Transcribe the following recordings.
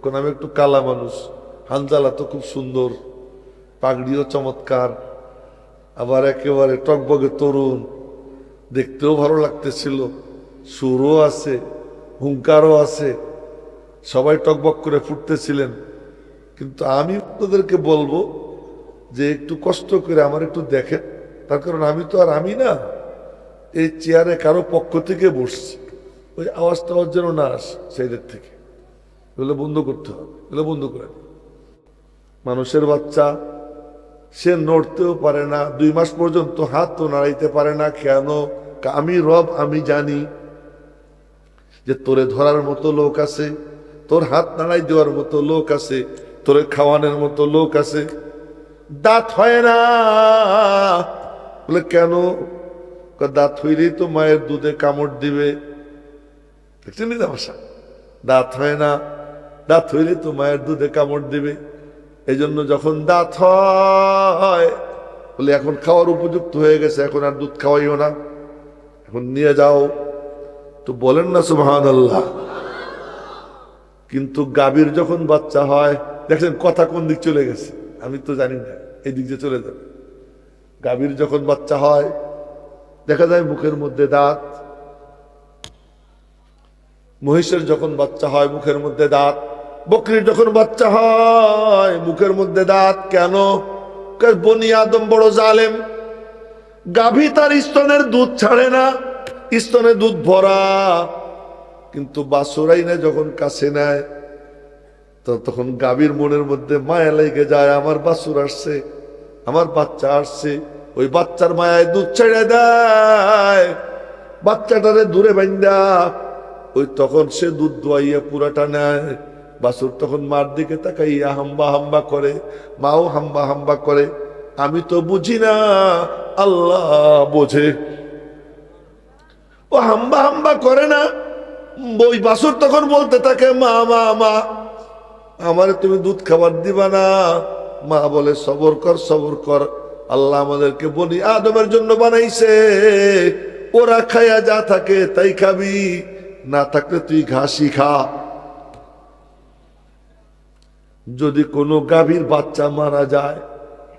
কারণ আমি একটু কালা মানুষ, হানজালা তো খুব সুন্দর, পাগড়িও চমৎকার, আবার একেবারে টকবগে তরুণ, দেখতেও ভালো লাগতেছিল, সুরও আছে, হুঙ্কারও আছে, সবাই টকবক করে ফুটতেছিলেন। কিন্তু আমি আপনাদেরকে বলবো যে একটু কষ্ট করে আমার একটু দেখেন, তার কারণ আমি তো আর আমি না, এই চেয়ারে কারো পক্ষ থেকে বসছি, ওই আওয়াজটা যেন না আসে সাইডের থেকে, এগুলো বন্ধ করতে হবে, এগুলো বন্ধ করে। মানুষের বাচ্চা, সে নড়তেও পারে না, 2 মাস পর্যন্ত হাত তো নাড়াইতে পারে না। কেন? আমি রব, আমি জানি যে তোরে ধরার মতো লোক আছে, তোর হাত নাড়াই দেওয়ার মতো লোক আছে, তোরে খাওয়ানোর মতো লোক আছে। দাঁত হয় না বলে কেন? দাঁত হইলেই তো মায়ের দুধে কামড় দিবে। দেখছেন না ভাষা? দাঁত হয় না, দাঁত হইলে তো মায়ের দুধে কামড় দিবে। এই জন্য যখন দাঁত হয় বলে এখন খাওয়ার উপযুক্ত হয়ে গেছে, এখন আর দুধ খাওয়াইও না, এখন নিয়ে যাও। তো বলেন না সুবহানাল্লাহ। কিন্তু গাভীর যখন বাচ্চা হয়, দেখেন কথা কোন দিক চলে গেছে আমি তো জানি না, এই দিক দিয়ে চলে যাবে। গাভীর যখন বাচ্চা হয় দেখা যায় মুখের মধ্যে দাঁত, মহিষের যখন বাচ্চা হয় মুখের মধ্যে দাঁত, বকরির যখন বাচ্চা হয় মুখের মধ্যে দাঁত। কেন? বনি আদম বড় জালেম, গাভী তার স্তনের দুধ ছাড়ে না, স্তনে দুধ ভরা, কিন্তু বাছুরাই না যখন কাছে নেয় তখন গাভীর মনের মধ্যে মায়া লেগে যায়, আমার বাছুর আসছে, আমার বাচ্চা আসছে। ওই বাচ্চার মায়ায় দুধ ছেড়ে দেয়, বাচ্চাটারে দূরে বাইন্দা ওই তখন সে দুধ দোয়াইয়া পুরাটা নেয়। বাছুর তখন মার দিকে তাকাইয়া হাম্বা হাম্বা করে, মাও হাম্বা হাম্বা করে। আমি তো বুঝি না, আল্লাহ বোঝে। ও হাম্বা হাম্বা করে না, ওই বাছুর তখন বলতে থাকে মা মা মা, আমারে তুমি দুধ খাবার দিবা না? মা বলে সবর কর সবর কর, আল্লাহ আমাদেরকে বনি আদমের জন্য বানাইছে, ওরা খায়া যা থাকে তাই খাবি, না থাকলে তুই ঘাসই খা। যদি কোনো গাভীর বাচ্চা মারা যায়,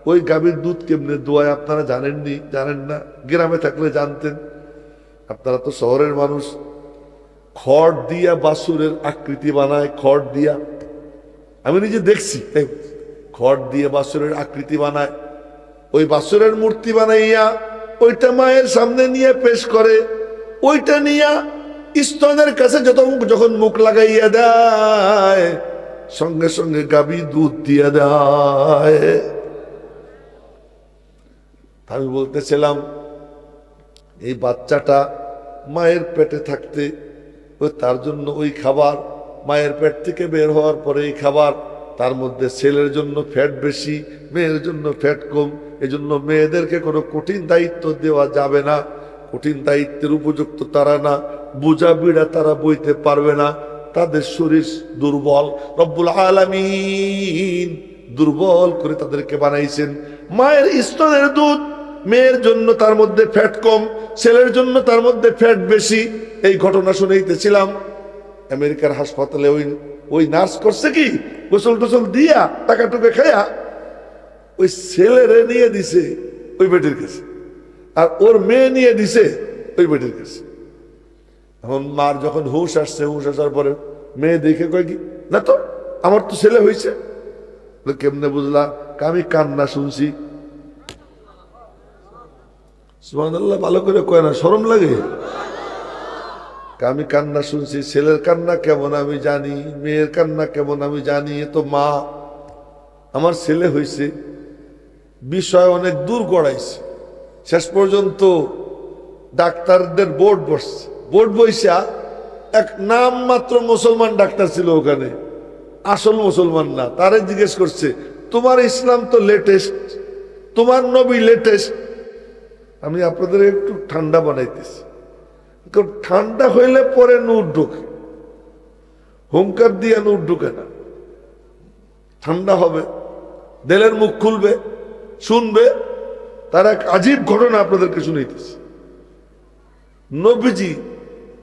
ওই গাভীর দুধ কেমনে দোয়ায় আপনারা জানেননি? জানেন না? গ্রামে থাকলে জানতেন। আপনারা তো শহরের মানুষ। খড় দিয়া বাছুরের আকৃতি বানায়, খড় দিয়া, আমি নিজে দেখছি, খড় দিয়ে বাছুরের আকৃতি বানায়, ওই বাছুরের মূর্তি বানাইয়া ওইটা মায়ের সামনে নিয়ে পেশ করে, ওইটা নিয়া স্তনের কাছে যখন মুখ লাগাইয়া দেয় সঙ্গে সঙ্গে গাভী দুধ দিয়ে দেয়। আমি বলতেছিলাম এই বাচ্চাটা মায়ের পেটে থাকতে তার জন্য ওই খাবার, মায়ের পেট থেকে বের হওয়ার পরে এই খাবার, তার মধ্যে ছেলের জন্য ফ্যাট বেশি, মেয়ের জন্য ফ্যাট কম। এজন্য মেয়েদেরকে কোনো কঠিন দায়িত্ব দেওয়া যাবে না, কঠিন দায়িত্বের উপযুক্ত তারা না, বোঝা বিড়া তারা বইতে পারবে না, তাদের শরীর দুর্বল। রব্বুল আলামিন দুর্বল করে তাদেরকে বানাইছেন। মায়ের স্তনের দুধ, মেয়ের জন্য তার মধ্যে ফ্যাট কম, ছেলের জন্য তার মধ্যে ফ্যাট বেশি। এই ঘটনা শুনেইতেছিলাম আমেরিকার হাসপাতালে। ওই নার্স করছে কি, গোসল টোসল দিয়া টাকা টুকে খায়া ওই ছেলেরে নিয়ে দিছে ওই বেটির কাছে, আর ওর মেয়ে নিয়ে দিছে ওই বেটির কাছে। এখন মার যখন হুঁশ আসছে, হুঁশ আসার পরে মেয়ে দেখে কয় কি, না তো আমার তো ছেলে হয়েছে। কেমনে বুঝলা? আমি কান্না শুনছি। সুবহানাল্লাহ, ভালো করে কয় না, শরম লাগে। আমি কান্না শুনছি, ছেলের কান্না কেমন আমি জানি, মেয়ের কান্না কেমন আমি জানি, এ তো মা। আমার ছেলে হয়েছে, বিষয় অনেক দূর গড়াইছে, শেষ পর্যন্ত ডাক্তারদের বোর্ড বসছে। বোর্ড বইসা এক নাম মাত্র মুসলমান ডাক্তার ছিল ওখানে, আসল মুসলমান না। তারে জিজ্ঞেস করছে, তোমার ইসলাম তো লেটেস্ট, তোমার নবী লেটেস্ট। আমি আপনাদের একটু ঠান্ডা বানাইতেছি, ঠান্ডা হইলে পরে নূর ঢোকে, হুঙ্কার দিয়ে নূর ঢুকে না। ঠান্ডা হবে, দিলের মুখ খুলবে, শুনবে। তার এক আজীব ঘটনা আপনাদেরকে শুনাইতেছি। নবীজি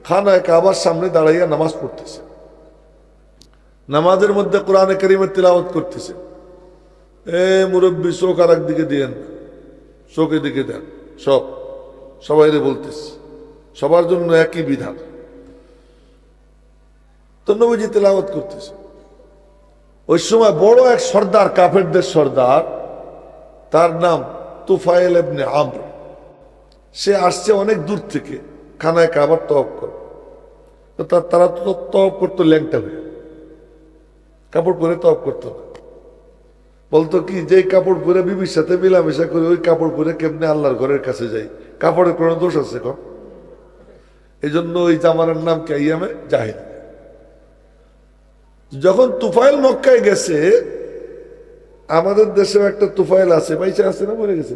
খানায় কাবার সামনে দাঁড়াইয়া নামাজ পড়তেছে। নামাজের মধ্যে কোরআনে কারীমের তিলাওয়াত করতেছে, মুরব্বী চোখ আর একদিকে দিয়েন, চোখ এদিকে দেন, সবাই বলতেছে, সবার জন্য একই বিধান। তো নবীজি তিলাওয়াত করতেছে। ওই সময় বড় এক সর্দার, কাফেরদের সর্দার, তার নাম তুফাইল ইবনে আমর। সে আসছে অনেক দূর থেকে খানায় কাবার তওয়াফ করে। তো তারা তো তওয়াফ করতো ল্যাংটা হয়ে, কাপড় পরে তওয়াফ করতো না। বলতো কি, যে কাপড় পরে বিবির সাথে মিলামেশা করে ওই কাপড় পরে কেমনে আল্লাহর ঘরের কাছে যাই, কাপড়ের কোনো দোষ আছে কম? এই জন্য ওই জামানের নাম কি আইয়ামে জাহিল। যখন তুফাইল মক্কায় গেছে, আমাদের দেশেও একটা তুফাইল আছে, বাইচে আছে না মরে গেছে?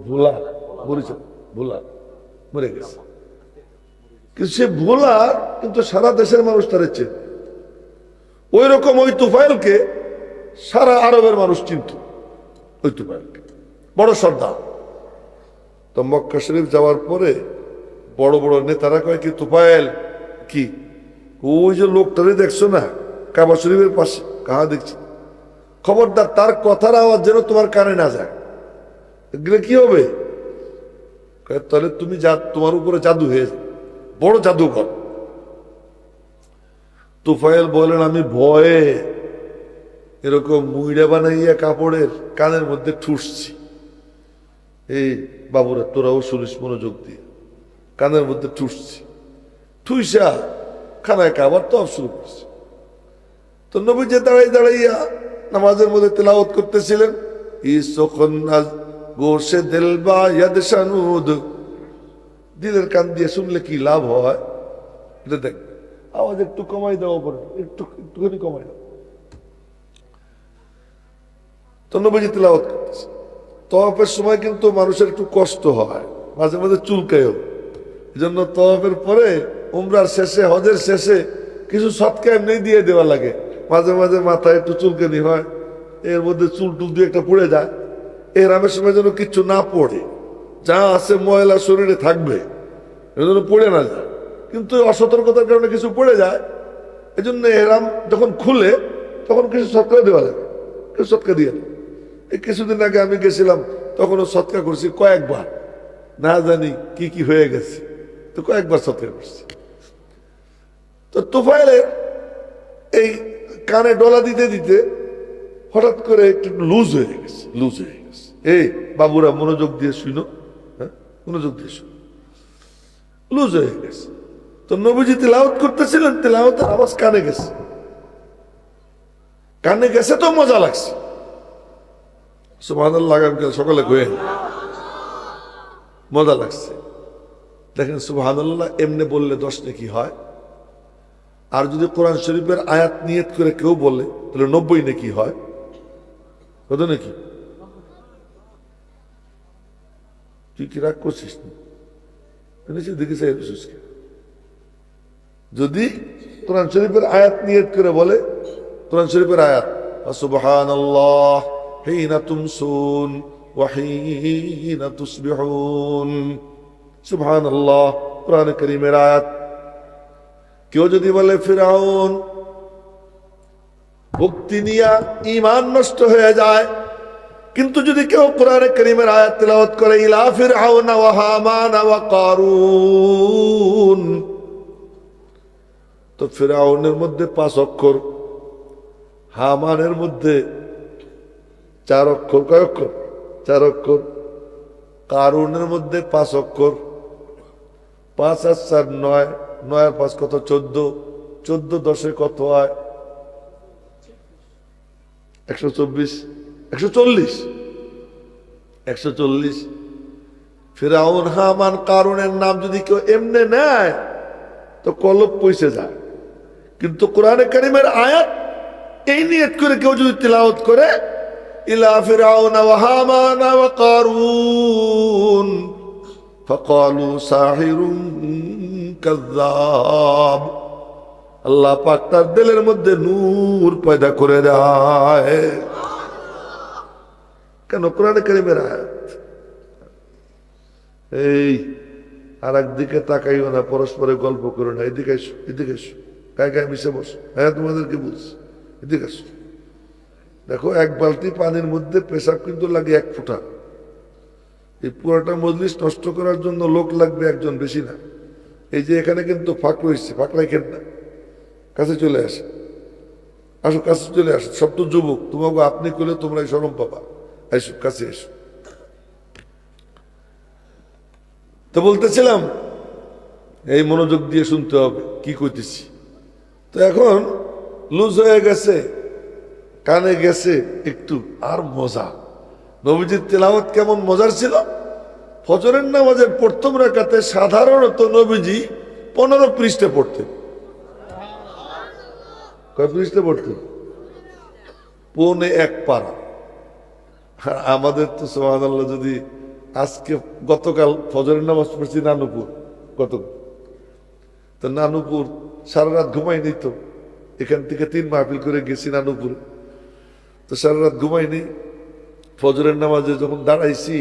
ভোলা, ভোলা মরে গেছে। কিন্তু সে ভোলা, কিন্তু সারা দেশের মানুষ তারা চেন। ওই রকম ওই তুফাইলকে সারা আরবের মানুষ চিনত, ওই তুফাইলকে, বড় সর্দার। তো মক্কা শরীফ যাওয়ার পরে বড় বড় নেতারা কয় কি, তুফাইল কি ওই যে লোকটারে দেখছো না কাবা শরীফের পাশে? কাহা দেখছি? খবরদার তার কথার আওয়াজ যেন তোমার কানে না যায়, এগুলো কি হবে? তাহলে তুমি তোমার উপরে জাদু হয়ে যায়, বড় জাদুঘর। তুফাইল বলেন, আমি ভয়ে এরকম মুইড়া বানাইয়া কাপড়ের কানের মধ্যে ঠুসছি। এই বাবুরা তোরাও শুনিস মনোযোগ দিয়ে, কানের মধ্যে ঠুসছি, ঠুইসা খানায় কাবার তওয়াফ শুরু করছি। তো নবীজি দাঁড়াইয়া নামাজের মধ্যে তেলাওয়াত করতেছিলেন, গোশে দিলবা ইয়াদশানুদ। দিলের কান দিয়ে শুনলে কি লাভ হয় এটা দেখ। আওয়াজ একটু কমাই দেওয়া পরে, একটুখানি কমাই দাও। তো নবীজি তেলাওয়াত করতেছে। তওয়াফের সময় কিন্তু মানুষের একটু কষ্ট হয়, মাঝে মাঝে চুলকায়ও। এই জন্য তওয়াফের পরে, উমরার শেষে, হজের শেষে কিছু সৎকা এমনি দিয়ে দেওয়া লাগে। মাঝে মাঝে মাথায় একটু চুলকানি হয়, এর মধ্যে চুল টুল দিয়ে একটা পড়ে যায়। এরামের সময় যেন কিচ্ছু না পড়ে, যা আছে ময়লা শরীরে থাকবে, এর জন্য পড়ে না যায়। কিন্তু অসতর্কতার কারণে কিছু পড়ে যায়। এই জন্য এরাম যখন খুলে তখন কিছু সৎকা দেওয়া লাগে, কিছু সৎকা দিয়ে দেয়। এই কিছুদিন আগে আমি গেছিলাম, তখনও সৎকা করছি কয়েকবার, না জানি কি কি হয়ে গেছে, তো কয়েকবার সৎকা করছি। তো তুফাইলের এই কানে ডলা দিতে দিতে হঠাৎ করে একটু লুজ হয়ে গেছে। এই বাবুরা মনোযোগ দিয়ে শুনো, হ্যাঁ মনোযোগ দিয়ে শুনো, লুজ হয়ে গেছে। তো নবীজি তিলাওয়াত করতেছিলেন, তিলাওয়াতের আওয়াজ কানে গেছে, তো মজা লাগছে। সুবহানাল্লাহ, সকালে কয়ে মজা লাগছে। দেখেন সুবহানাল্লাহ এমনি বললে 10 নেকি হয়, আর যদি কোরআন শরীফের আয়াত নিয়ত করে কেউ বলে তাহলে 90 নেকি হয়। কত নাকি? তুই কি রাগ করছিস? যদি কোরআন শরীফের আয়াত নিয়ত করে বলে, কোরআন শরীফের আয়াত, সুবহানাল্লাহ হিনা তুমসুন ওয়া হিনা তুসবিহুন, সুবহানাল্লাহ কোরআন কারীমের আয়াত। কেউ যদি বলে ফিরাউন, ভক্তি নিয়া ঈমান নষ্ট হয়ে যায়। কিন্তু যদি কেউ কোরআনে কারীমের আয়াত তেলাওয়াত করে, ইলা ফিরআউনা ওয়া হামানা ওয়া কারুন, তো ফিরআউনের মধ্যে 5 অক্ষর, হামানের মধ্যে 4 অক্ষর। কয় অক্ষর? 4 অক্ষর। কারুনের মধ্যে 5 অক্ষর। 5 আর 4 9, 9 আর 5 কত? 14। 14 10 কত হয়? 124, 140, 140। ফিরআউন, হামান, কারুনের নাম যদি কেউ এমনে নেয় তো কলব পয়সে যায়। কিন্তু কোরআনে কারীমের আয়াত এই নিয়ত করে কেউ যদি তিলাওয়াত করে, ইলা ফিরআউনা ওয়া হামানা ওয়া কারুন ফাকালু সাহিরুন কাযযাব, আল্লাহ পাক তার দিলের মধ্যে নূর পয়দা করে দেয়। কেন? কোরআনে কারীমের আয়াত। এই আর একদিকে তাকাইও না, পরস্পরে গল্প করো না, এদিকে এসো, এদিকে এসো, গায়ে গায়ে মিশে বসো। হ্যাঁ, তোমাদেরকে বলছি, এদিকে এসো। দেখো, এক বালতি পানির মধ্যে পেশাব কিন্তু লাগে 1 ফোঁটা। এই পুরোটা মজলিস নষ্ট করার জন্য লোক লাগবে একজন, বেশি না। এই যে এখানে কিন্তু ফাঁক রয়েছে, ফাঁক রাখেন না, কাছে চলে আসে, আসো, কাছে চলে আসো। সব তো যুবক, তোমাকে আপনি করলে তোমরা শরম পাবা। এসো, কাছে এসো। তো বলতেছিলাম, এই মনোযোগ দিয়ে শুনতে হবে কি কইতেছি। তো এখন লুজ হয়ে গেছে, কানে গেছে একটু, আর মজা। নবীজির তেলাওয়াত কেমন মজার ছিল। ফজরের নামাজের প্রথম রাকাতে সাধারণত নবীজি 15 পৃষ্ঠা পড়তেন। কয় পৃষ্ঠা পড়তেন? 1.25 পারা। আর আমাদের তো সুবহানাল্লাহ, যদি আজকে গতকাল ফজরের নামাজ পড়ছি নানুপুর, তো নানুপুর সারা রাত ঘুমাইনি। তো এখান থেকে 3 মাহফিল করে গেছি নানুপুর, তো সারা রাত ঘুমাইনি। ফজরের নামাজে যখন দাঁড়াইছি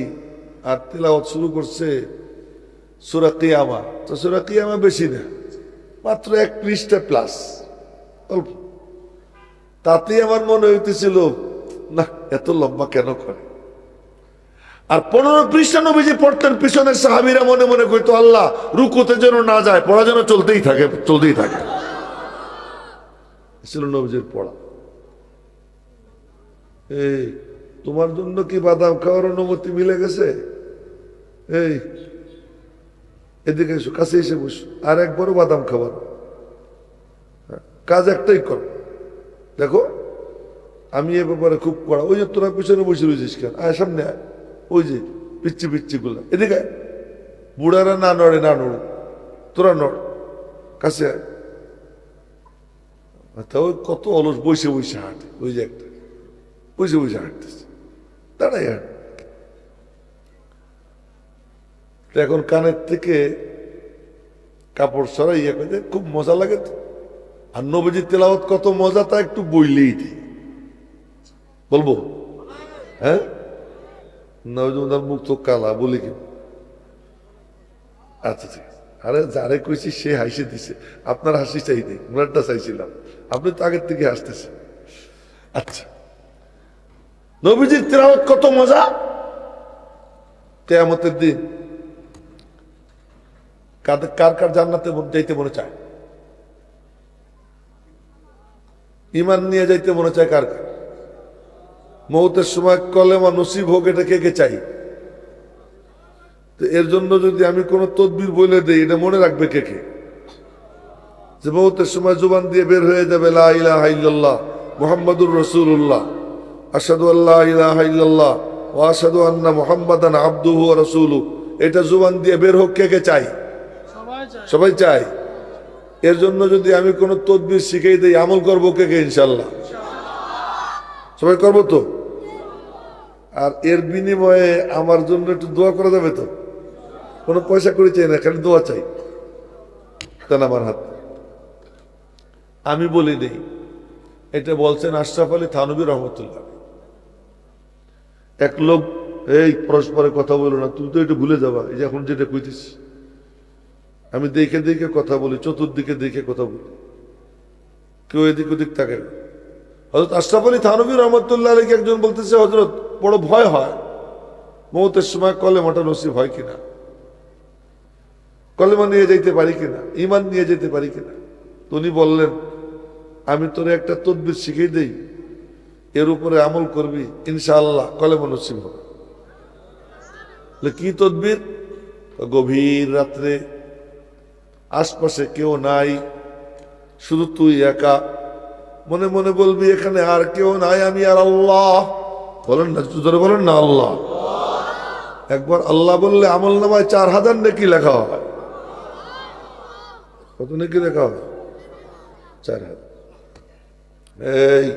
আর তিলাওয়াত শুরু করছে সূরা কিয়ামা। তো সূরা কিয়ামা বেশি না, মাত্র 1 পৃষ্ঠা প্লাস, অল্প। তাতেই আমার মনে হইতেছিল, না, এত লম্বা কেন করে। আর 15 পৃষ্ঠা নবীজি পড়তেন, পিছনের সাহাবীরা মনে মনে কইতো, আল্লাহ রুকুতে যেন না যায়, পড়া যেন চলতেই থাকে, চলতেই থাকে। ছিল নবীজির পড়া। এই তোমার জন্য কি বাদাম খাওয়ার অনুমতি মিলে গেছে? এই এদিকে এসো, কাছে এসে বসো, আর একবারও বাদাম খাবার। কাজ একটাই কর। দেখো, আমি এ ব্যাপারে খুব কড়া। ওই যে তোরা পিছনে বসে রয়েছিস কেন? আয় সামনে আয়। ওই যে পিচ্ছি পিচ্ছি গুলা এদিকে, বুড়ারা না নড়ে, না নড়ে, তোরা নড়, কাছে আয়। ওই কত অলস, বসে বসে হাঁটে। ওই যে একটা বসে বসে হাঁটতেছে, দাঁড়াই হাঁট। এখন কানের থেকে কাপড় সরাই ইয়ে করে, খুব মজা লাগে। তো আর নবীজির তেলাওয়াত কত মজা, তা একটু বইলেই দিই। বলবো? হ্যাঁ, নবীজির মুখ তো কালা, বলি কি? আচ্ছা, ঠিক আছে। আরে যারে কইছি সে হাসি দিছে, আপনার হাসি চাই নেই, ওনারটা চাইছিলাম। আপনি তো আগের থেকে হাসতেছেন। আচ্ছা, নবীজির তেলাওয়াত কত মজা। কিয়ামতের দিন কার কার জান্নাতে যাইতে মনে চায়? ঈমান নিয়ে যাইতে মনে চায় কার কার? মৌতের সময় কলেমা নসিব হোক, এটা কে কে চাই? তো এর জন্য যদি আমি কোন তদবির বলে দেই, এটা মনে রাখবে কে কে? যে মৌতের সময় জুবান দিয়ে বের হয়ে যাবে, লা ইলাহা ইল্লাল্লাহ মুহাম্মাদুর রাসূলুল্লাহ, আশহাদু আল্লা ইলাহা ইল্লাল্লাহ ওয়া আশহাদু আন্না মুহাম্মাদান আবদুহু ওয়া রাসূলুহু। এটা জুবান দিয়ে বের হোক, কে কে চাই? সবাই চাই। এর জন্য যদি আমি কোন তদবির শিখিয়ে দেই, আমল করবো কে কে? ইনশাল্লাহ সবাই করবো তো। আর এর বিনিময়ে আমার জন্য একটু দোয়া করা যাবে তো? কোনো পয়সা করে চাই না, খালি দোয়া চাই। দেন আমার হাত। আমি বলি নেই, এটা বলছেন আশরাফ আলী থানভী রহমতুল্লাহ। এক লোক, এই পরস্পরে কথা বলো না, তুমি তো এটা ভুলে যাবা। এই যে এখন যেটা কইতেছি, আমি দেখে দেখে কথা বলি, চতুর্দিকে দেখে কথা বলি, কেউ এদিক ওদিক থাকে না। হযরত আশরাফ আলী থানভী রহমতুল্লাহ আলাইহি একজন বলতেছে, হযরত বড় ভয় হয় মওতের সময় কলেমাটা নসিব হয় কিনা, কলেমা নিয়ে যেতে পারি কিনা, ঈমান নিয়ে যেতে পারি কিনা। উনি বললেন, আমি তোরে একটা তদবির শিখিয়ে দেই, এর উপরে আমল করবি, ইনশাআল্লাহ কলেমা নসিব হবে। কি তদবির? গভীর রাত্রে আশপাশে কেউ নাই, শুধু তুই একা, মনে মনে বলবি এখানে আর কেউ নাই, আমি আর আল্লাহ। বলেন না, জোরে বলেন না, আল্লাহ। একবার আল্লাহ বললে আমল নামায় 4000 নেকি লেখা হয়। কত নেকি লেখা হয়? 4000। এই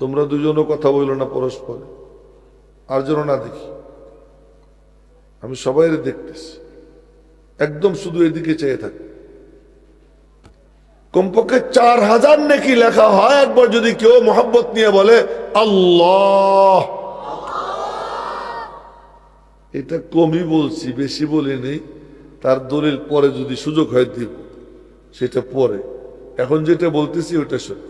তোমরা দুজনও কথা বললো না পরস্পরে, আর যেন না দেখি। আমি সবাই দেখতেছি, একদম শুধু এদিকে চেয়ে থাক। কমপক্ষে 4000 নেকি লেখা হয় একবার যদি কেউ মোহাব্বত নিয়ে বলে আল্লাহ। এটা কমই বলছি, বেশি বলিনি। তার দলিল পরে যদি সুযোগ হয় দিব, সেটা পরে। এখন যেটা বলতেছি ওটা শোন।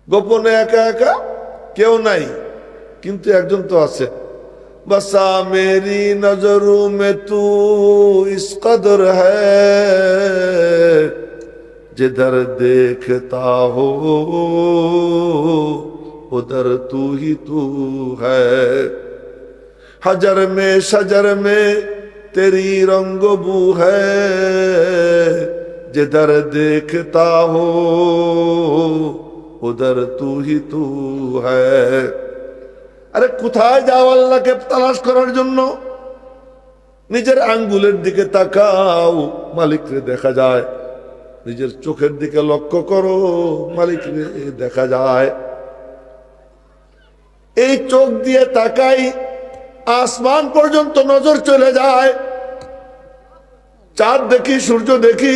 গোপনে একা একা কেউ নাই, কিন্তু একজন তো আছে। বসা মেরি নজরু মে তু ইস কদর হ্যায় जिधर देखता हो उधर तू ही तू है। हजर में शजर में तेरी रंग बू है जिधर देखता हो उधर तू ही तू है। আরে কোথায় যাও আল্লাহকে তালাশ করার জন্য? নিজের আঙ্গুলের দিকে তাকাও, মালিককে দেখা যায়। নিজের চোখের দিকে লক্ষ্য করো, মালিককে দেখা যায়। এই চোখ দিয়ে তাকাই, আসমান পর্যন্ত নজর চলে যায়। চাঁদ দেখি, সূর্য দেখি,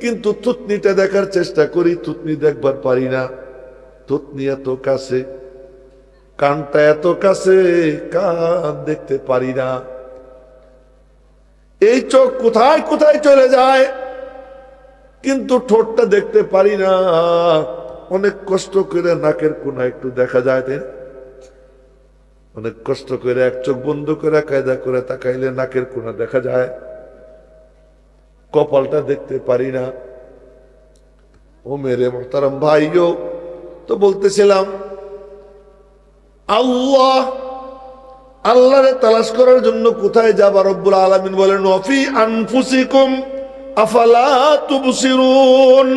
কিন্তু থুতনিটা দেখার চেষ্টা করি, থুতনি দেখবার পারি না। থুতনি এত কাছে, কানটা এত কাছে, কান দেখতে পারি না। এই চোখ কোথায় কোথায় চলে যায়, কিন্তু ঠোঁটটা দেখতে পারি না। অনেক কষ্ট করে নাকের কোণা একটু দেখা যায়, তাই না? অনেক কষ্ট করে এক চোখ বন্ধ করে কায়দা করে তাকাইলে নাকের কোণা দেখা যায়, কপালটা দেখতে পারি না। ও মেরে মোহতারাম ভাইও, তো বলতেছিলাম আল্লাহ, আল্লাহরে তালাশ করার জন্য কোথায় যাবা? রব্বুল আলামিন বলেন ওয়াফি আনফুসিকুম আফালা তুবসিরুন।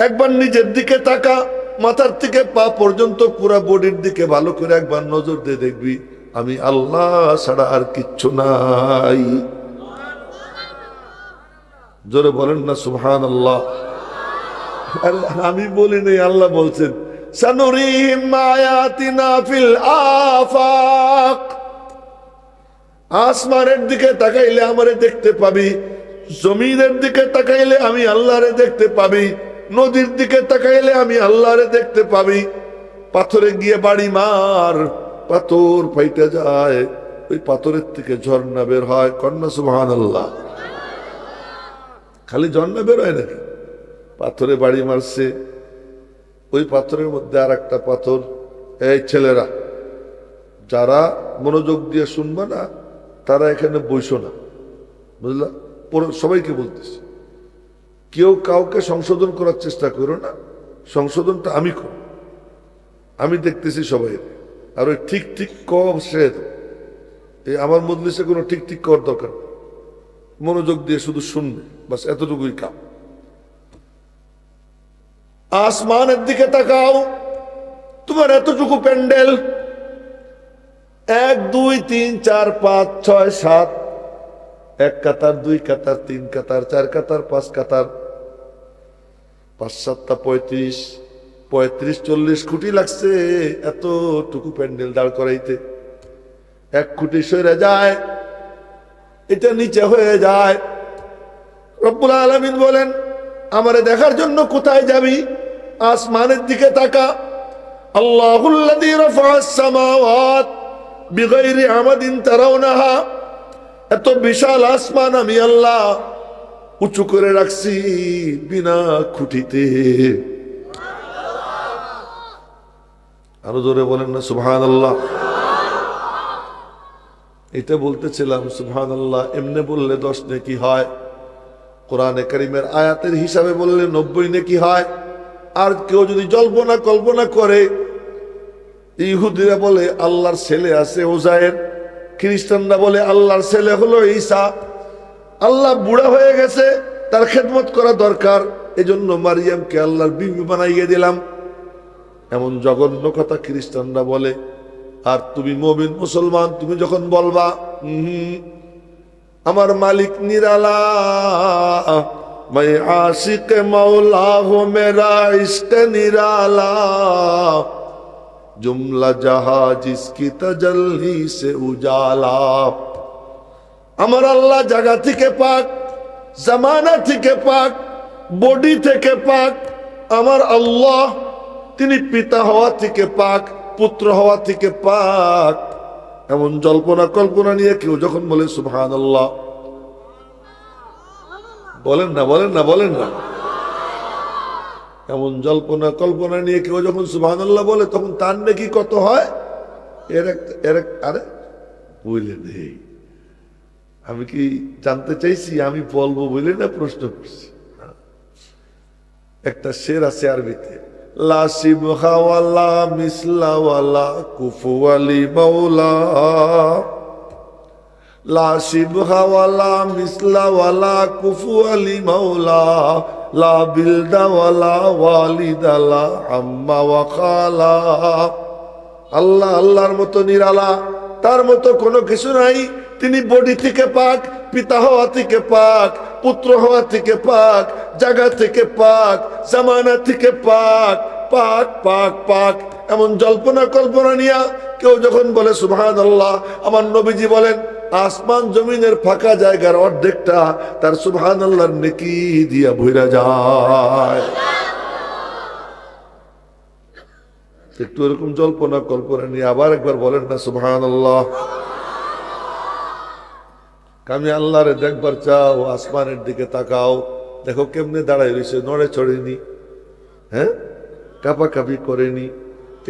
একবার নিজের দিকে তাকা, মাথার থেকে পা পর্যন্ত পুরা বডির দিকে ভালো করে একবার নজর দিয়ে দেখবি, আমি আল্লাহ ছাড়া আর কিচ্ছু নাই। জোরে বলেন না সুবহানাল্লাহ। আমি বলি নাই, আল্লাহ বলছেন সানুরিহিম আয়াতিনা ফিল আফাক। আসমানের দিকে তাকাইলে আমারে দেখতে পাবি, জমিনের দিকে তাকাইলে আমি আল্লাহরে দেখতে পাবি, নদীর দিকে তাকাইলে আমি আল্লাহরে দেখতে পাবি। পাথরে গিয়ে বাড়ি মার, পাথর ফাইটা যায়, ওই পাথরের থেকে ঝর্ণা বের হয়। কন্যা সুবহানাল্লাহ। খালি ঝর্ণা বের হয় নাকি? পাথরে বাড়ি মারছে, ওই পাথরের মধ্যে আর একটা পাথর। এই ছেলেরা, যারা মনোযোগ দিয়ে শুনবা না, তারা এখানে বইসো না, বুঝলা? সবাইকে বলতেছি, কেউ কাউকে সংশোধন করার চেষ্টা করো না, সংশোধনটা আমি করব। আমি দেখতেছি সবাই, আর ওই ঠিক ঠিক সে এই আমার মজলিসে কোনো ঠিক ঠিক করার দরকার, মনোযোগ দিয়ে শুধু শুনবে, বাস এতটুকুই কাম। আসমানের দিকে তাকাও, তোমার এতটুকু প্যান্ডেল, 1 2 3 4 5 6 7, 1 কাতার, 2 কাতার, 3 কাতার, 4 কাতার, 5 কাতার, 5 7 35 35 40 কোটি লাগছে এতটুকু প্যান্ডেল দাঁড় করাইতে। 1 কোটি সরে যায়, এটা নিচে হয়ে যায়। রব্বুল আলামিন বলেন আমারে দেখার জন্য কোথায় যাবি? আসমানের দিকে তাকা। আল্লাহুল্লাযী রাফা'আস সামাওয়াত বিগাইরি আমাদিন তারাউনাহা। এত বিশাল আসমান আমি আল্লাহ উঁচু করে রাখছি বিনা খুঁটিতে। আরো জোরে বলেন না সুবহানাল্লাহ। এটা বলতেছিলাম সুবহানাল্লাহ, এমনি বললে 10 নেকি হয়, কোরআনে কারীমের আয়াতের হিসাবে বললে 90 নেকি হয়। আর কেউ যদি জল্পনা কল্পনা করে, ইহুদিরা বলে আল্লাহর ছেলে আছে ওজায়ের, খ্রিস্টানরা বলে আল্লাহর ছেলে হলো ঈসা, আল্লাহ বুড়া হয়ে গেছে, তার খেদমত করা দরকার, এজন্য মারিয়ামকে আল্লাহর বিবি বানাইয়ে দিলাম, এমন জঘন্য কথা খ্রিস্টানরা বলে। আর তুমি মুমিন মুসলমান, তুমি যখন বলবা আমার মালিক নিরালা, मैं आशिक मौला हूँ मेरा इश्क निराला, जुमला जहां जिसकी तजल्ली से उजाला। আমার আল্লাহ জায়গা থেকে পাক, জামানা থেকে পাক, বডি থেকে পাক। আমার আল্লাহ তিনি পিতা হওয়া থেকে পাক, পুত্র হওয়া থেকে পাক। এমন জল্পনা কল্পনা নিয়ে কেউ যখন বলে সুবহানাল্লাহ, বলেন না, বলেন না, বলেন না। এমন জল্পনা কল্পনা নিয়ে কেউ যখন সুবহানাল্লাহ বলে তখন তার নাকি কত হয়। আরে বলে নেই, আমি কি জানতে চাইছি, আমি বলবো বলে না প্রশ্ন করছি। একটা শের আছে আরবিতে, লা শিবহা ওয়ালা মিসলা ওয়ালা কুফুয়ালি মাওলা, লা শিবহা ওয়ালা মিসলা ওয়ালা কুফুয়ালি মাওলা, লা বিলদা ওয়ালা ওয়ালিদা লা আম্মা ওয়া খালা। আল্লাহ আল্লাহর মতো নিরালা, তার মতো কোনো কিছু নাই। তিনি বডি থেকে পাক, পিতা হওয়া থেকে পাক, পুত্র হওয়া থেকে পাক, জায়গা থেকে পাক, জামানা থেকে পাক, পাক পাক পাক। এমন জল্পনা কল্পনা নিয়া কেউ যখন বলে সুবহানাল্লাহ, আমার নবীজি বলেন আসমান জমিনের ফাঁকা জায়গার অর্ধেকটা তার সুবহানাল্লাহর নেকি দিয়া ভইরা যায়। একটু এরকম জল্পনা কল্পনা নিয়ে আবার একবার বলেন না সুবহানাল্লাহ। আমি আল্লাহরে দেখবার চাও, আসমানের দিকে তাকাও, দেখো কেমনে দাঁড়াই রয়েছে, নড়ে চড়েনি, হ্যাঁ, কাঁপাকাঁপি করেনি।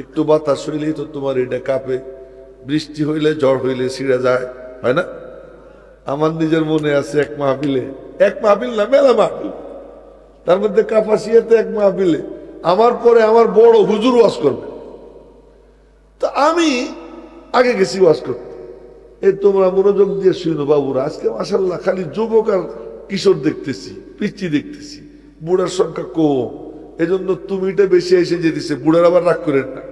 একটু বাতাস হইলেই তো তোমার এটা কাঁপে, বৃষ্টি হইলে ঝড় হইলে ছিঁড়ে যায়, হয় না? আমার নিজের মনে আছে এক মাহফিল না মেলা মাহফিল, তার মধ্যে কাপাসিয়াতে এক মাহফিলে আমার পরে আমার বড় হুজুর ওয়াজ করবে। তো আমি আগে গেছি ওয়াজ করতে। এই তোমরা মনোযোগ দিয়ে শুনো বাবুরা, আজকে মাশাআল্লাহ খালি যুবক আর কিশোর দেখতেছি, পিচ্চি দেখতেছি, বুড়ার সংখ্যা কম। এজন্য তুমিটা বেশি এসে যেতেছে, বুড়ার আবার রাগ করেন না।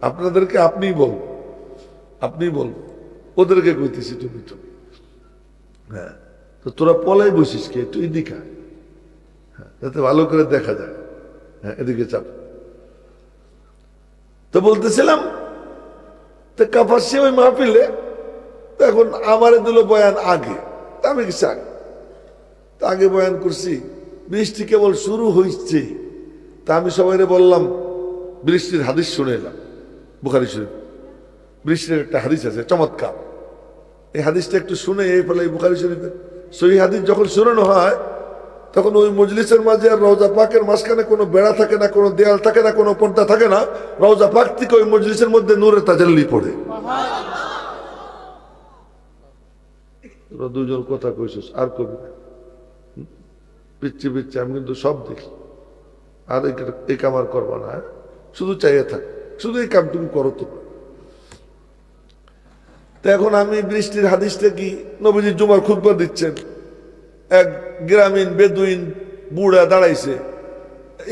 আপনাদেরকে আপনিই বল, ওদেরকে কইতেছি তুমি। হ্যাঁ, তো তোরা পলাই বসিস কে, তুই এদিকে আয়, হ্যাঁ, যাতে ভালো করে দেখা যায়। হ্যাঁ, এদিকে চাপ। তো বলতেছিলাম, তো কাপাসি ওই মাহফিলে এখন আমারে দিল বয়ান আগে, আমি কিছু আগে বয়ান করছি। বৃষ্টি কেবল শুরু হয়েছে, তা আমি সবাইরে বললাম বৃষ্টির হাদিস শুনে এলাম। বুখারী শরীফ বৃষ্টির একটা হাদিস আছে চমৎকার, এই হাদিসটা একটু শুনে এই ফলে বুখারী শরীফের সহিহ হাদিস যখন শুনানো হয় তখন ওই মজলিসের মাঝে আর রওজা পাকের মাঝখানে কোনো বেড়া থাকে না, কোনো দেয়াল থাকে না, কোনো পর্দা থাকে না। রওজা পাক থেকে ওই মজলিসের মধ্যে নূরের তাজাল্লি পড়ে। দুজন কথা কইছিস আর কবি না, পিচ্ছি আমি কিন্তু সব দেখি। আর এই কাম আর করবো না, শুধু চাইয়ে থাক, শুধু এই কাম তুমি করো। তোমরা তো এখন আমি বৃষ্টির হাদিসটা কি, নবীজি জুমার খুতবা দিচ্ছেন, এক গ্রামীণ বেদুইন বুড়া দাঁড়াইছে,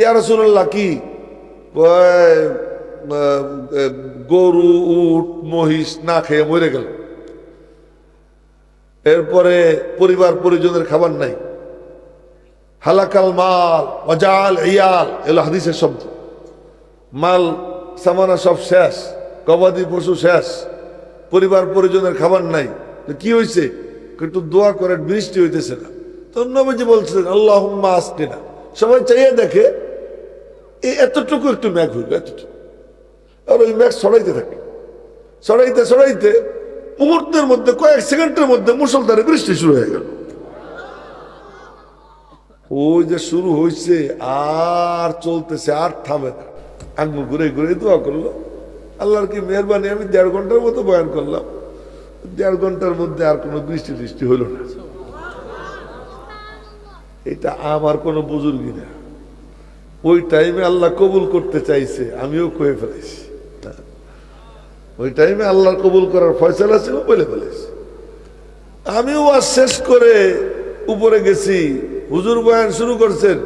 ইয়া রাসূলুল্লাহ কি গরু উট মহিষ না খেয়ে মরে গেল, এরপরে পরিবার পরিজনের খাবার নাই, হালাকাল মাল ওয়াজাল ইয়াল, এগুলো হাদিসের শব্দ। মাল সামানা সব শেষ, গবাদি পশু শেষ, পরিবার পরিজনের খাবার নাই। কি হয়েছে? একটু দোয়া করেন, বৃষ্টি হইতেছে না। তো নবীজি বলছেন আল্লাহুম্মা আসকিনা। সবাই চাইয়ে দেখে এই এতটুকু একটু মেঘ হইল, এতটুকু, আর ওই মেঘ ছড়াইতে থাকে, ছড়াইতে মুহূর্তের মধ্যে, কয়েক সেকেন্ডের মধ্যে মুষলধারে বৃষ্টি শুরু হয়ে গেল। ওই যে শুরু হয়েছে আর চলতেছে, আর থামে না। আঙ্গুল ঘুরে ঘুরে দোয়া করলো, আল্লাহর কি মেহরবানি, আমি 1.5 ঘন্টার মতো বয়ান করলাম, 1.5 ঘন্টার মধ্যে আর কোনো বৃষ্টি হইল না। এটা আমার কোনো বুজুর্গি না, ওই টাইমে আল্লাহ কবুল করতে চাইছে, আমিও কয়ে ফেলেছি। ওই টাইমে আল্লাহর কবুল করার ফয়সালা ছিল, বলে ফেলেছি। আমিও আজ শেষ করে উপরে গেছি, হুজুর বয়ান শুরু করছেন,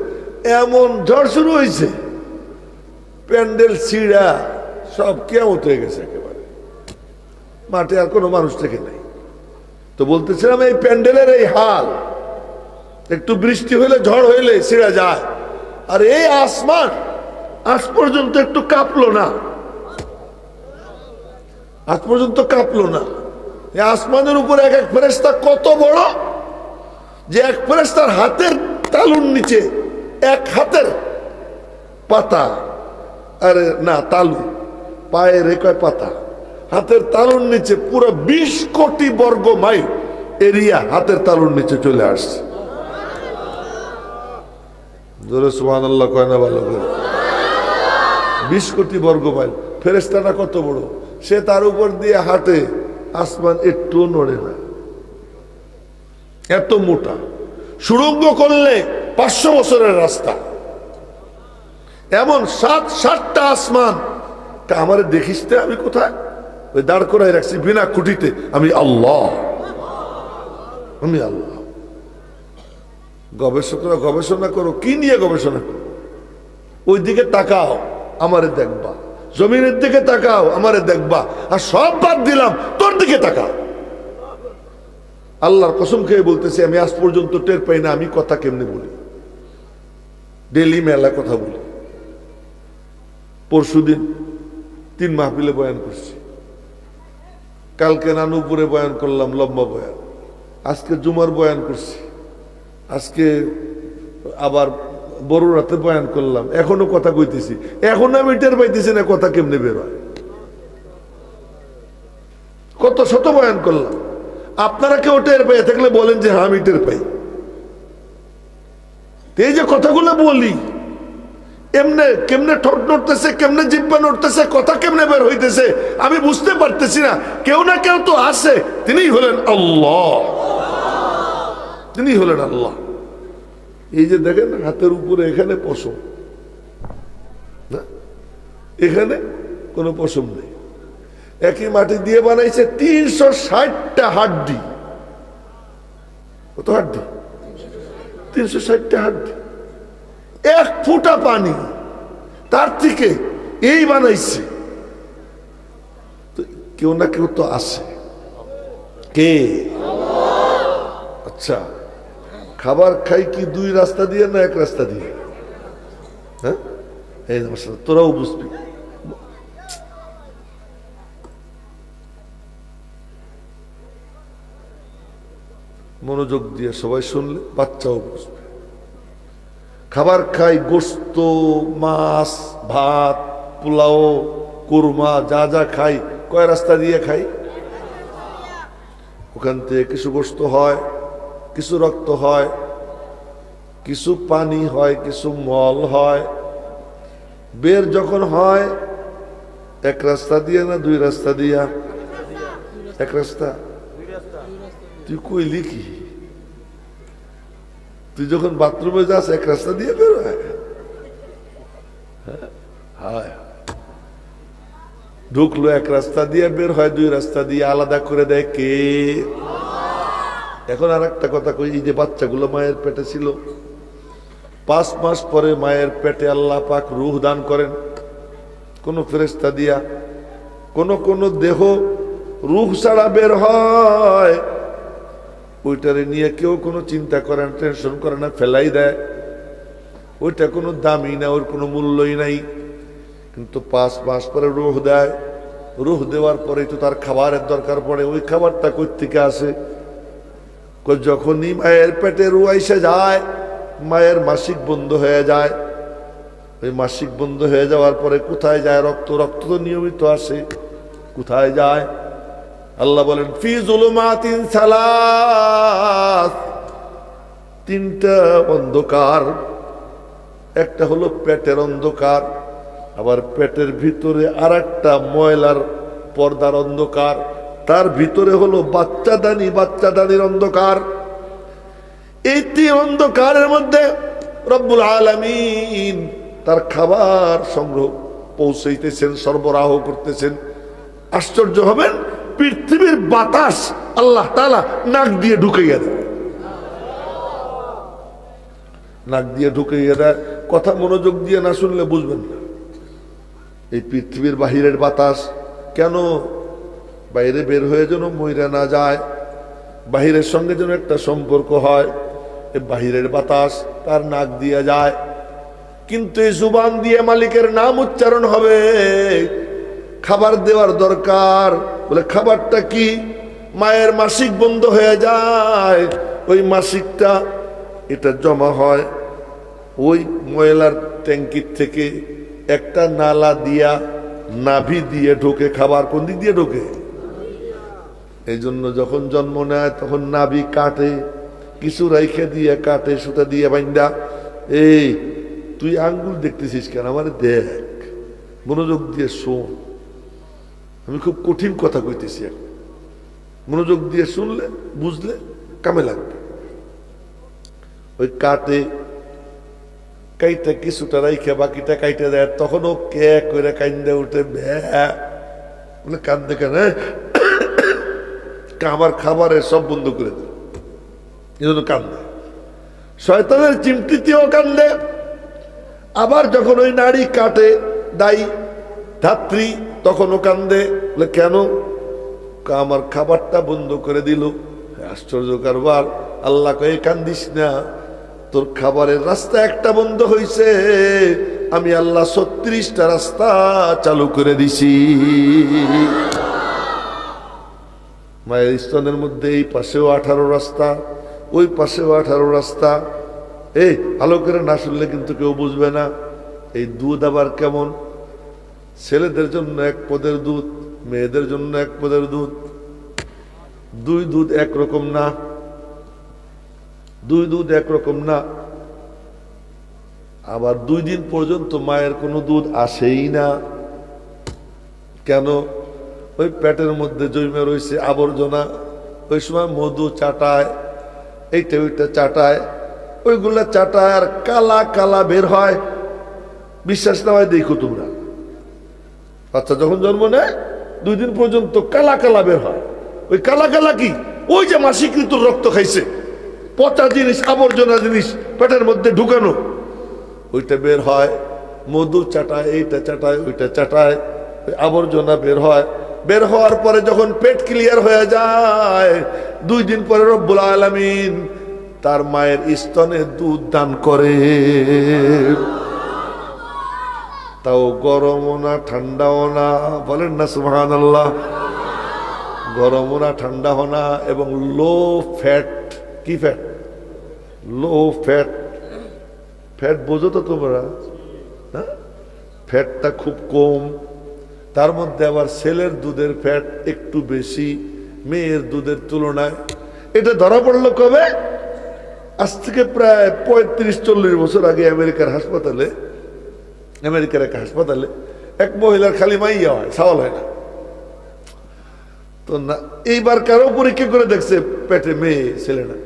এমন ঝড় শুরু হয়েছে, প্যান্ডেল ছিঁড়া সব কিয়ামত হয়ে গেছে একেবারে, মাঠে আর কোনো মানুষ থেকে নাই। তো বলতেছিলাম এই প্যান্ডেলের এই হাল, একটু বৃষ্টি হইলে ঝড় হইলে ছিঁড়া যায়, আর এই আসমান আজ পর্যন্ত একটু কাঁপলো না, আজ পর্যন্ত কাঁপলো না। এই আসমানের উপরে এক এক ফেরেশতা কত বড়, যে এক ফেরেশতার হাতের তালুর নিচে, এক হাতের পাতা, আরে না তালু, পায়ে রেখায় পাতা, হাতের তালুর নিচে পুরো 20 কোটি বর্গ মাইল এরিয়া হাতের তালুর নিচে চলে আসছে। জোরে সুবহানাল্লাহ কয় না ভালো করে? 20 কোটি বর্গ মাইল। ফেরেশতাটা কত বড়, সে তার উপর দিয়ে হাঁটে, আসমান একটু নড়ে না, এত মোটা। সুড়ঙ্গ করলে 500 বছরের রাস্তা। এমন 7টা আসমান। তা আমারে দেখিস তে আমি কোথায়? ওই দাঁড় করাই রাখছি বিনা খুঁটিতে, আমি আল্লাহ, আমি আল্লাহ। গবেষকরা গবেষণা করো, কি নিয়ে গবেষণা করো? ওই দিকে তাকাও, আমারে দেখবা। জমিনের দিকে তাকাও, আমারে দেখবা। আর সব বাদ দিলাম, তোর দিকে তাকাও। আল্লাহর কসম খেয়ে বলতেছি, আমি আজ পর্যন্ত টের পাই না আমি কথা কেমনে বলি। ডেলি মেলা কথা বলি। পরশুদিন 3 মাহফিলে বয়ান করছি। কালকে নানুপুরে বয়ান করলাম, লম্বা বয়ান। আজকে জুমার বয়ান করছি। আজকে আবার বড় রাতে বয়ান করলাম। এখনো কথা কইতেছি, এখন আমি টের পাইতেছি না কথা কেমনে বের হয়। কত শত বয়ান করলাম। আপনারা কেউ টের পেয়ে থাকলে বলেন যে হ্যাঁ আমি টের পাই। এই যে কথাগুলো বলি, এমনে কেমনে ঠোঁট নড়তেছে, কেমনে জিহ্বা নড়তেছে, কথা কেমনে বের হইতেছে আমি বুঝতে পারতেছি না। কেউ না কেউ তো আছে, তিনিই হলেন আল্লাহ, তিনি হলেন আল্লাহ। এই যে দেখেন হাতের উপরে এখানে পশম না, এখানে কোনো পশম নেই। একই মাটি দিয়ে বানাইছে 360টা হাড্ডি। কত হাড্ডি? 360টা হাড্ডি। 1 ফুটা পানি তার থেকে এই বানাইছে। তো কেউ না কেউ তো আছে। কে? আচ্ছা, খাবার খাই কি 2 রাস্তা দিয়ে না 1 রাস্তা দিয়ে? হ্যাঁ, এই তোরাও বুঝবি। মনোযোগ দিয়ে সবাই শুনলে বাচ্চাও বুঝবে। খাবার খাই গোশত, মাছ, ভাত, পোলাও, কুরমা, যা যা খাই কয় রাস্তা দিয়ে খাই? ওখান থেকে কিছু গোশত হয়, কিছু রক্ত হয়, কিছু পানি হয়, কিছু মল হয়। বের যখন হয় 1 রাস্তা দিয়ে না 2 রাস্তা দিয়া? 1 রাস্তা। তুই কইলি কি? তুই যখন বাথরুমে যাস 1 রাস্তা দিয়ে বের হয়? হ্যাঁ, ঢুকলো 1 রাস্তা দিয়ে, বের হয় 2 রাস্তা দিয়ে। আলাদা করে দেয় কে? এখন আর একটা কথা কই, এই যে বাচ্চাগুলো মায়ের পেটে ছিল, 5 মাস পরে মায়ের পেটে আল্লাহ পাক রূহ দান করেন কোন ফেরেশতা দিয়া। কোন দেহ রূহ ছাড়া বের হয়, ওইটারে নিয়ে কেউ কোনো চিন্তা করে না, টেনশন করে না, ফেলাই দেয়। ওইটা কোনো দামই না, ওর কোনো মূল্যই নাই। কিন্তু 5 মাস পরে রূহ দেয়। রূহ দেওয়ার পরে তো তার খাবারের দরকার পড়ে। ওই খাবারটা কই থেকে আসে? যখনই মায়ের পেটে রূহ এসে যায়, মায়ের মাসিক বন্ধ হয়ে যায়। ওই মাসিক বন্ধ হয়ে যাওয়ার পরে কোথায় যায়? রক্ত তো নিয়মিত আসে। কোথায় যায়? আল্লাহ বলেন ফি যুলুমাতিন সালাস, 3টা অন্ধকার। একটা হলো পেটের অন্ধকার, আবার পেটের ভিতরে আরেকটা ময়লার পর্দার অন্ধকার, তার ভিতরে হলো বাচ্চাদানির অন্ধকার। এই 3 অন্ধকারের মধ্যে রব্বুল আলামিন তার খাবার সংগ্রহ পৌঁছাইতেছেন, সরবরাহ করতেছেন। আশ্চর্য হবেন, পৃথিবীর বাতাস আল্লাহ তাআলা নাক দিয়ে ঢুকাইয়া দেয়। নাক দিয়ে ঢুকাইয়া দেয়। কথা মনোযোগ দিয়ে না শুনলে বুঝবেন না। এই পৃথিবীর বাহিরের বাতাস কেন? বাইরে বের হয়ে যেন মইরা না যায়, বাহিরের সঙ্গে যেন একটা সম্পর্ক হয়। এই বাহিরের বাতাস তার নাক দিয়ে যায়, কিন্তু এই জুবান দিয়ে মালিকের নাম উচ্চারণ হবে। খাবার দেওয়ার দরকার, বলে খাবারটা কি? মায়ের মাসিক বন্ধ হয়ে যায়। ওই মাসিকটা এটা জমা হয় ওই ময়লার ট্যাঙ্কির থেকে, একটা নালা দিয়া নাভি দিয়ে ঢোকে। খাবার কোন দিক দিয়ে ঢোকে? এই জন্য যখন জন্ম নেয় তখন নাভি কাটে, কিছু রাইখে দিয়ে কাটে, সুতা দিয়ে বাইন্দা। এই তুই আঙ্গুল দেখতেছিস কেন? আমার দেখ, মনোযোগ দিয়ে শোন, আমি খুব কঠিন কথা কইতেছি এখন, মনোযোগ দিয়ে শুনলে বুঝলে কামে লাগবে। ওই কাইটা কিছুটা রাইখে বাকিটা কাইটে দেয়, তখনও কে করে কান্দে উঠে, বলে কান্দে কেন? আমার খাবারের সব বন্ধ করে দিল, এই জন্য কান্দে। শয়তানের চিমটিতেও কান্দে। আবার যখন ওই নারী কাটে দায়ী ধাত্রী, তখনও কান্দে, বলে কেন? আমার খাবারটা বন্ধ করে দিল। আশ্চর্য কারবার। আল্লাহ কয়ে কান্দিস না, তোর খাবারের রাস্তা একটা বন্ধ হয়েছে, আমি আল্লাহ 36টা রাস্তা চালু করে দিছি। মায়ের স্তনের মধ্যে এই পাশেও 18 রাস্তা, ওই পাশেও 18 রাস্তা। এই ভালো করে না শুনলে কিন্তু কেউ বুঝবে না। এই দুধ আবার কেমন? ছেলেদের জন্য এক পদের দুধ, মেয়েদের জন্য এক পদের দুধ। দুই দুধ একরকম না, দুই দুধ একরকম না। আবার 2 দিন পর্যন্ত মায়ের কোনো দুধ আসেই না। কেন? ওই পেটের মধ্যে জমে রয়েছে আবর্জনা, ওই সময় মধু চাটায়, এইটা ওইটা চাটায়, ওইগুলা চাটায় আর কালা কালা বের হয়। বিশ্বাস না হয় দেখো তোমরা, বাচ্চা যখন জন্ম নেয় 2 দিন পর্যন্ত কালা কালা বের হয়। ওই কালা কালা কি? ওই যে মাসিকৃত রক্ত খাইছে, পচা জিনিস, আবর্জনা জিনিস পেটের মধ্যে ঢুকানো, ওইটা বের হয়। মধু চাটায়, এইটা চাটায়, ওইটা চাটায়, আবর্জনা বের হয়। বের হওয়ার পরে যখন পেট ক্লিয়ার হয়ে যায়, 2 দিন পরে রব্বুল আলামিন তার মায়ের স্তনে দুধ দান করে। তাও গরমও না ঠান্ডাও না, বলেন না সুবহানাল্লাহ। গরমও না ঠান্ডাও না, এবং লো ফ্যাট। কি ফ্যাট? Low fat. ফ্যাট বোঝো তো তোমরা না? ফ্যাটটা খুব কম। তার মধ্যে আবার ছেলের দুধের ফ্যাট একটু বেশি মেয়ের দুধের তুলনায়। এটা ধরা পড়লো কবে? আজ থেকে প্রায় 35-40 বছর আগে আমেরিকার এক হাসপাতালে এক মহিলার খালি মাইয়া হয়, সাওয়াল হয় না। তো না, এইবার কারো পরীক্ষা করে দেখছে পেটে মেয়ে ছেলে না।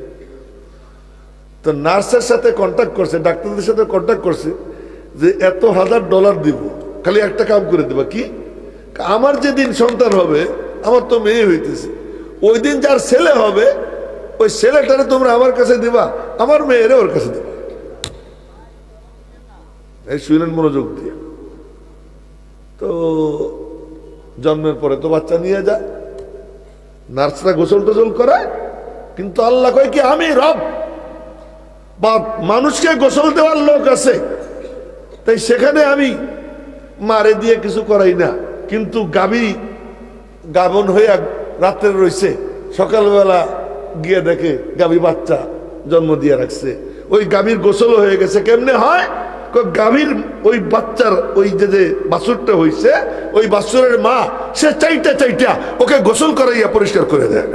তো নার্সের সাথে কন্ট্যাক্ট করছে, ডাক্তারদের সাথে কন্ট্যাক্ট করছে যে এত $1000 দিব, খালি একটা কাম করে দেবা। কি? আমার যেদিন সন্তান হবে, আমার তো মেয়ে হইতেছে, ওই দিন যার ছেলে হবে ওই ছেলেটারে তোমরা আমার কাছে দিবা, আমার মেয়েরে ওর কাছে দিবা। এই শুনেন মনোযোগ দিয়ে। তো জন্মের পরে তো বাচ্চা নিয়ে যায়, নার্সরা গোসল টোসল করায়, কিন্তু আল্লাহ কয় কি আমি রব, বা মানুষকে গোসল দেওয়ার লোক আছে, তাই সেখানে আমি মারে দিয়ে কিছু করাই না। কিন্তু গাবন হয়ে রাত্রে রয়েছে, সকালবেলা গিয়ে দেখে গাভী বাচ্চা জন্ম দিয়ে রাখছে, ওই গাভীর গোসল হয়ে গেছে। কেমনে হয়? গাভীর ওই বাচ্চার ওই যে বাছুরটা হয়েছে, ওই বাছুরের মা সে চাইটা ওকে গোসল করাইয়া পরিষ্কার করে দেয়।